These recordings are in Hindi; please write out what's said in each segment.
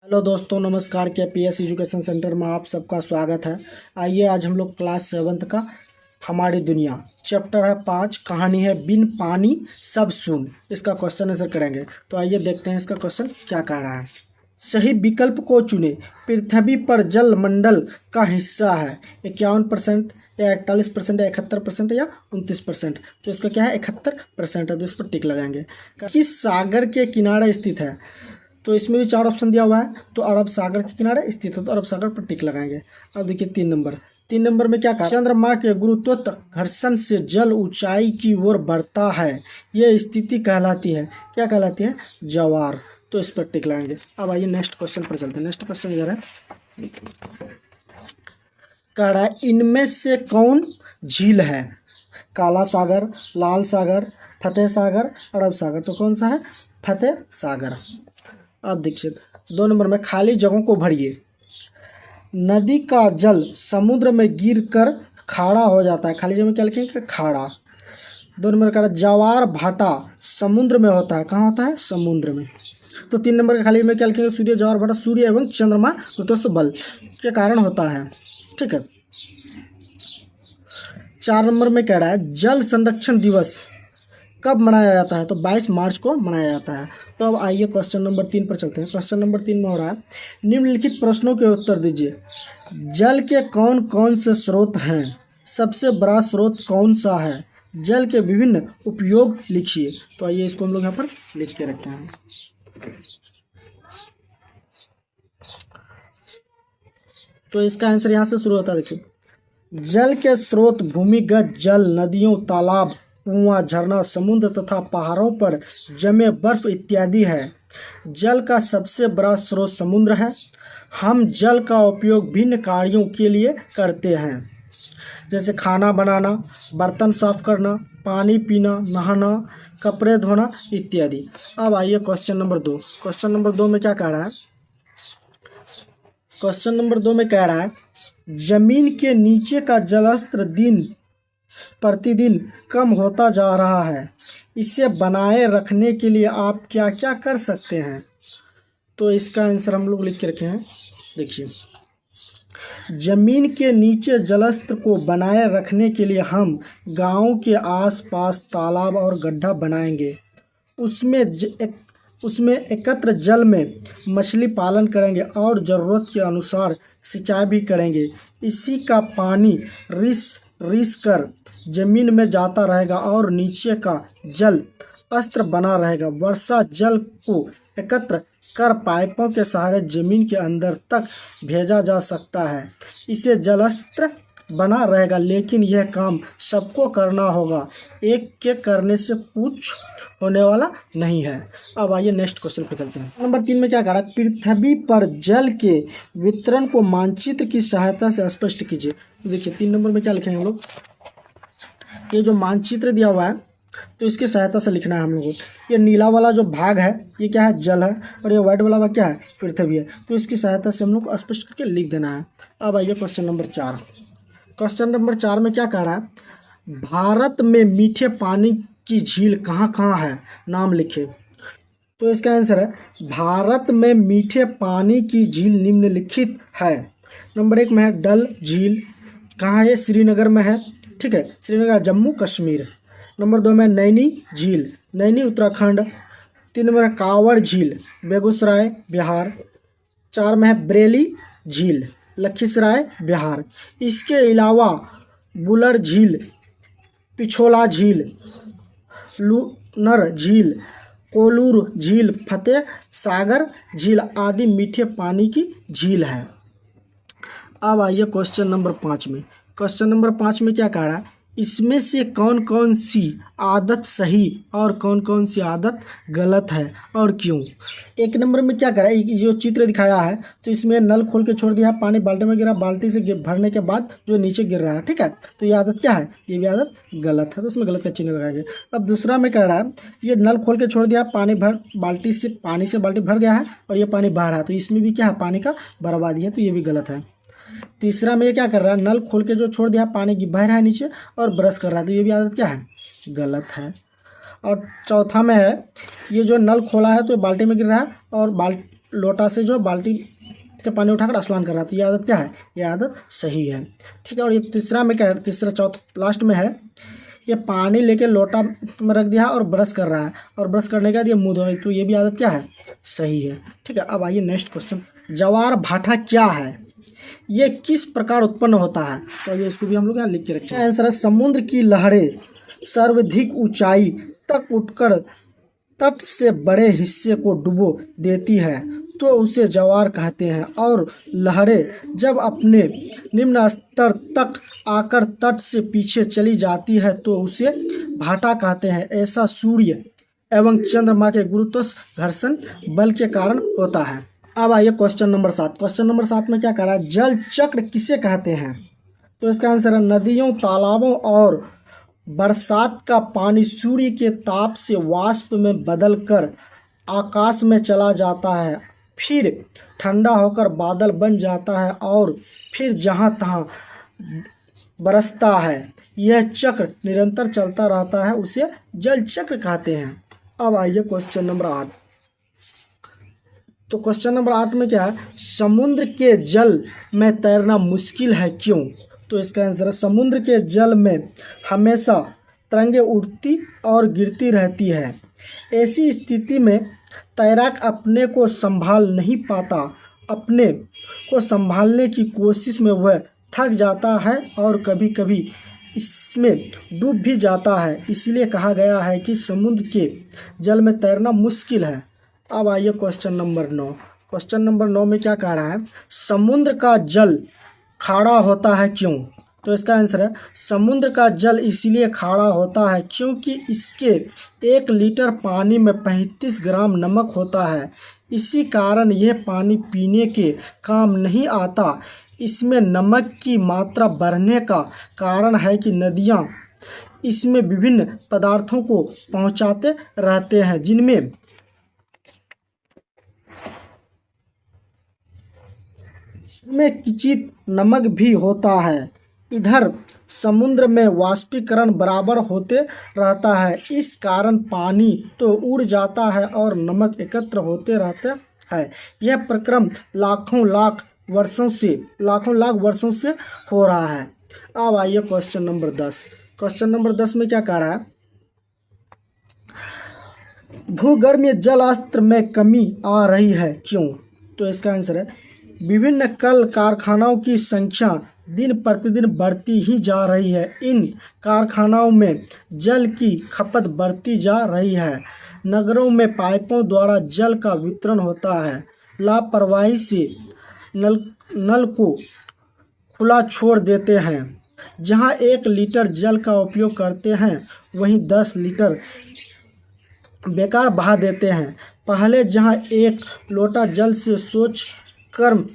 हेलो दोस्तों, नमस्कार। के पी एस एजुकेशन सेंटर में आप सबका स्वागत है। आइए आज हम लोग क्लास 7th का हमारी दुनिया चैप्टर है 5, कहानी है बिन पानी सब सून, इसका क्वेश्चन आंसर करेंगे। तो आइए देखते हैं इसका क्वेश्चन क्या कह रहा है। सही विकल्प को चुने। पृथ्वी पर जल मंडल का हिस्सा है 51% या 41% या 71% या 29%। तो इसका क्या है, 71% है, तो इस पर टिक लगाएंगे। किस सागर के किनारे स्थित है? तो इसमें भी 4 ऑप्शन दिया हुआ है। तो अरब सागर के किनारे स्थित है, तो अरब सागर पर टिक लगाएंगे। अब देखिए 3 नंबर में क्या कहा, चंद्रमा के गुरुत्वाकर्षण घर्षण से जल ऊंचाई की ओर बढ़ता है, यह स्थिति कहलाती है, क्या कहलाती है? ज्वार। तो इस पर टिक लगाएंगे। अब आइए नेक्स्ट क्वेश्चन पर चलते हैं। नेक्स्ट क्वेश्चन इधर है, कह रहा है इनमें से कौन झील है? काला सागर, लाल सागर, फतेह सागर, अरब सागर। तो कौन सा है? फतेह सागर। अब देखिए 2 नंबर में खाली जगहों को भरिए। नदी का जल समुद्र में गिरकर खाड़ा हो जाता है, खाली जगह में क्या लिखेंगे? खाड़ा। 2 नंबर का ज्वार भाटा समुद्र में होता है, कहाँ होता है? समुद्र में। तो 3 नंबर का खाली में क्या लिखेंगे? सूर्य ज्वार भाटा सूर्य एवं चंद्रमा गुरुत्वाकर्षण बल के कारण होता है, ठीक है। 4 नंबर में कह रहा है जल संरक्षण दिवस कब मनाया जाता है? तो 22 मार्च को मनाया जाता है। तो अब आइए क्वेश्चन नंबर 3 पर चलते हैं। क्वेश्चन नंबर 3 में हो रहा है निम्नलिखित प्रश्नों के उत्तर दीजिए। जल के कौन कौन से स्रोत हैं? सबसे बड़ा स्रोत कौन सा है? जल के विभिन्न उपयोग लिखिए। तो आइए इसको हम लोग यहाँ पर लिख के रखते हैं। तो इसका आंसर यहाँ से शुरू होता है। देखिए जल के स्रोत भूमिगत जल, नदियों, तालाब, कुआं, झरना, समुद्र तथा पहाड़ों पर जमे बर्फ इत्यादि है। जल का सबसे बड़ा स्रोत समुद्र है। हम जल का उपयोग भिन्न कार्यों के लिए करते हैं, जैसे खाना बनाना, बर्तन साफ करना, पानी पीना, नहाना, कपड़े धोना इत्यादि। अब आइए क्वेश्चन नंबर 2। क्वेश्चन नंबर 2 में क्या कह रहा है? क्वेश्चन नंबर 2 में कह रहा है जमीन के नीचे का जलस्तर दिन प्रतिदिन कम होता जा रहा है, इसे बनाए रखने के लिए आप क्या क्या कर सकते हैं? तो इसका आंसर हम लोग लिख के रखे हैं। देखिए जमीन के नीचे जलस्तर को बनाए रखने के लिए हम गांव के आसपास तालाब और गड्ढा बनाएंगे, उसमें एकत्र जल में मछली पालन करेंगे और ज़रूरत के अनुसार सिंचाई भी करेंगे। इसी का पानी रिस कर जमीन में जाता रहेगा और नीचे का जल अस्त्र बना रहेगा। वर्षा जल को एकत्र कर पाइपों के सहारे जमीन के अंदर तक भेजा जा सकता है, इसे जलस्त्र बना रहेगा। लेकिन यह काम सबको करना होगा, एक के करने से कुछ होने वाला नहीं है। अब आइए नेक्स्ट क्वेश्चन पे चलते हैं। नंबर 3 में क्या कह रहा है? पृथ्वी पर जल के वितरण को मानचित्र की सहायता से स्पष्ट कीजिए। तो देखिए 3 नंबर में क्या लिखेंगे हम लोग? ये जो मानचित्र दिया हुआ है, तो इसकी सहायता से लिखना है हम लोगों को। ये नीला वाला जो भाग है ये क्या है? जल है, और ये व्हाइट वाला भाग क्या है? पृथ्वी है। तो इसकी सहायता से हम लोग को स्पष्ट करके लिख देना है। अब आइए क्वेश्चन नंबर 4। क्वेश्चन नंबर 4 में क्या कह रहा है? भारत में मीठे पानी की झील कहाँ कहाँ है? नाम लिखे। तो इसका आंसर है भारत में मीठे पानी की झील निम्नलिखित है। नंबर 1 में है डल झील, कहाँ है? श्रीनगर में है, ठीक है, श्रीनगर, जम्मू कश्मीर। नंबर 2 में नैनी झील, नैनी उत्तराखंड। 3 नंबर है कांवड़ झील, बेगूसराय बिहार। 4 में है बरेली झील, लखीसराय बिहार। इसके अलावा बुलर झील, पिछोला झील, लूनर झील, कोलूर झील, फतेह सागर झील आदि मीठे पानी की झील है। अब आइए क्वेश्चन नंबर 5 में। क्वेश्चन नंबर 5 में क्या कह रहा है? इसमें से कौन कौन सी आदत सही और कौन कौन सी आदत गलत है और क्यों? 1 नंबर में क्या कह रहा है? जो चित्र दिखाया है, तो इसमें नल खोल के छोड़ दिया, पानी बाल्टी में गिरा, बाल्टी से भरने के बाद जो नीचे गिर रहा है, ठीक है, तो ये आदत क्या है? ये भी आदत गलत है, तो उसमें गलत का चिन्ह लगाएंगे। अब दूसरा में कह रहा है ये नल खोल के छोड़ दिया, पानी से बाल्टी भर गया है और ये पानी बह रहा है, तो इसमें भी क्या है? पानी का बर्बादी है, तो ये भी गलत है। तीसरा में ये क्या कर रहा है? नल खोल के जो छोड़ दिया, पानी बह रहा है नीचे और ब्रश कर रहा है, तो ये भी आदत क्या है? गलत है। और चौथा में है ये जो नल खोला है तो बाल्टी में गिर रहा है और लोटा से जो बाल्टी से पानी उठाकर स्नान कर रहा है, तो ये आदत क्या है, ये आदत सही है। ठीक है। और ये तीसरा में क्या है, तीसरा चौथा लास्ट में है, ये पानी लेके लोटा में रख दिया है और ब्रश कर रहा है, और ब्रश करने के बाद ये मुँह धो रहा है, तो ये भी आदत क्या है, सही है। ठीक है। अब आइए नेक्स्ट क्वेश्चन, ज्वार भाटा क्या है, ये किस प्रकार उत्पन्न होता है, तो ये इसको भी हम लोग यहाँ लिख के रखें। आंसर है, समुद्र की लहरें सर्वाधिक ऊंचाई तक उठकर तट से बड़े हिस्से को डुबो देती है तो उसे ज्वार कहते हैं, और लहरें जब अपने निम्न स्तर तक आकर तट से पीछे चली जाती है तो उसे भाटा कहते हैं। ऐसा सूर्य एवं चंद्रमा के गुरुत्वाकर्षण बल के कारण होता है। अब आइए क्वेश्चन नंबर 7। क्वेश्चन नंबर 7 में क्या कह रहा है, जल चक्र किसे कहते हैं, तो इसका आंसर है, नदियों, तालाबों और बरसात का पानी सूर्य के ताप से वाष्प में बदलकर आकाश में चला जाता है, फिर ठंडा होकर बादल बन जाता है और फिर जहाँ तहाँ बरसता है। यह चक्र निरंतर चलता रहता है, उसे जल चक्र कहते हैं। अब आइए क्वेश्चन नंबर 8। तो क्वेश्चन नंबर 8 में क्या है, समुद्र के जल में तैरना मुश्किल है क्यों, तो इसका आंसर है, समुद्र के जल में हमेशा तरंगें उठती और गिरती रहती है। ऐसी स्थिति में तैराक अपने को संभाल नहीं पाता, अपने को संभालने की कोशिश में वह थक जाता है और कभी कभी इसमें डूब भी जाता है। इसलिए कहा गया है कि समुद्र के जल में तैरना मुश्किल है। अब आइए क्वेश्चन नंबर 9। क्वेश्चन नंबर 9 में क्या कह रहा है, समुद्र का जल खारा होता है क्यों, तो इसका आंसर है, समुद्र का जल इसलिए खारा होता है क्योंकि इसके 1 लीटर पानी में 35 ग्राम नमक होता है। इसी कारण यह पानी पीने के काम नहीं आता। इसमें नमक की मात्रा बढ़ने का कारण है कि नदियाँ इसमें विभिन्न पदार्थों को पहुँचाते रहते हैं, जिनमें किंचित नमक भी होता है। इधर समुद्र में वाष्पीकरण बराबर होते रहता है, इस कारण पानी तो उड़ जाता है और नमक एकत्र होते रहते हैं। यह प्रक्रम लाखों लाख वर्षों से हो रहा है। अब आइए क्वेश्चन नंबर 10। क्वेश्चन नंबर 10 में क्या कह रहा है, भूगर्भ में जल स्तर में कमी आ रही है क्यों, तो इसका आंसर है, विभिन्न कल कारखानाओं की संख्या दिन प्रतिदिन बढ़ती ही जा रही है। इन कारखानाओं में जल की खपत बढ़ती जा रही है। नगरों में पाइपों द्वारा जल का वितरण होता है। लापरवाही से नल को खुला छोड़ देते हैं। जहां 1 लीटर जल का उपयोग करते हैं वहीं 10 लीटर बेकार बहा देते हैं। पहले जहां 1 लोटा जल से सोच कर्म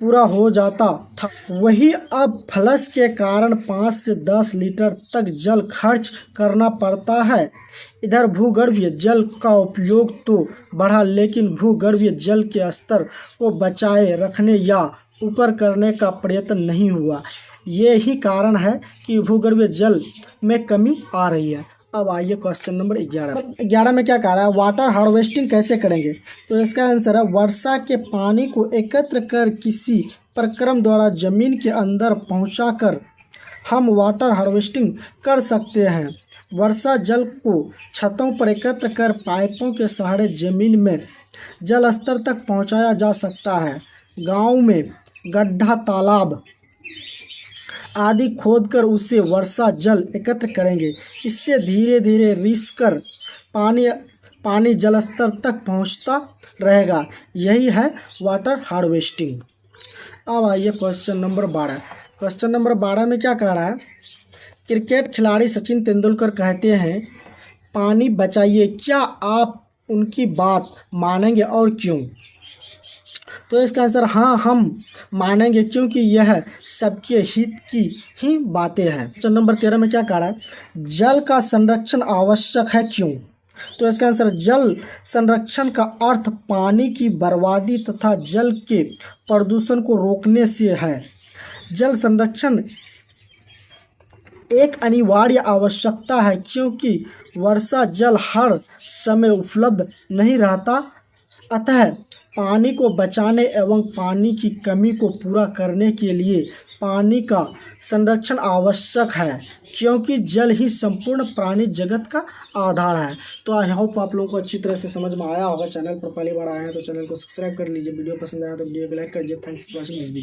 पूरा हो जाता था, वही अब फ्लश के कारण 5 से 10 लीटर तक जल खर्च करना पड़ता है। इधर भूगर्भीय जल का उपयोग तो बढ़ा, लेकिन भूगर्भीय जल के स्तर को बचाए रखने या ऊपर करने का प्रयत्न नहीं हुआ। यही कारण है कि भूगर्भीय जल में कमी आ रही है। अब आइए क्वेश्चन नंबर 11 में क्या कह रहा है, वाटर हार्वेस्टिंग कैसे करेंगे, तो इसका आंसर है, वर्षा के पानी को एकत्र कर किसी प्रक्रम द्वारा जमीन के अंदर पहुंचाकर हम वाटर हार्वेस्टिंग कर सकते हैं। वर्षा जल को छतों पर एकत्र कर पाइपों के सहारे जमीन में जल स्तर तक पहुंचाया जा सकता है। गाँव में गड्ढा, तालाब आदि खोदकर उसे वर्षा जल एकत्र करेंगे। इससे धीरे धीरे रिसकर पानी जल स्तर तक पहुंचता रहेगा। यही है वाटर हार्वेस्टिंग। अब आइए क्वेश्चन नंबर 12। क्वेश्चन नंबर 12 में क्या कह रहा है, क्रिकेट खिलाड़ी सचिन तेंदुलकर कहते हैं, पानी बचाइए, क्या आप उनकी बात मानेंगे और क्यों, तो इसका आंसर, हाँ हम मानेंगे क्योंकि यह सबके हित की ही बातें हैं। क्वेश्चन नंबर 13 में क्या कह रहा है, जल का संरक्षण आवश्यक है क्यों, तो इसका आंसर, जल संरक्षण का अर्थ पानी की बर्बादी तथा जल के प्रदूषण को रोकने से है। जल संरक्षण एक अनिवार्य आवश्यकता है क्योंकि वर्षा जल हर समय उपलब्ध नहीं रहता, अतः पानी को बचाने एवं पानी की कमी को पूरा करने के लिए पानी का संरक्षण आवश्यक है, क्योंकि जल ही संपूर्ण प्राणी जगत का आधार है। तो आई होप आप लोगों को अच्छी तरह से समझ में आया होगा। चैनल पर पहली बार आए हैं तो चैनल को सब्सक्राइब कर लीजिए। वीडियो पसंद आया तो वीडियो को लाइक कर दीजिए। Thanks for watching this video.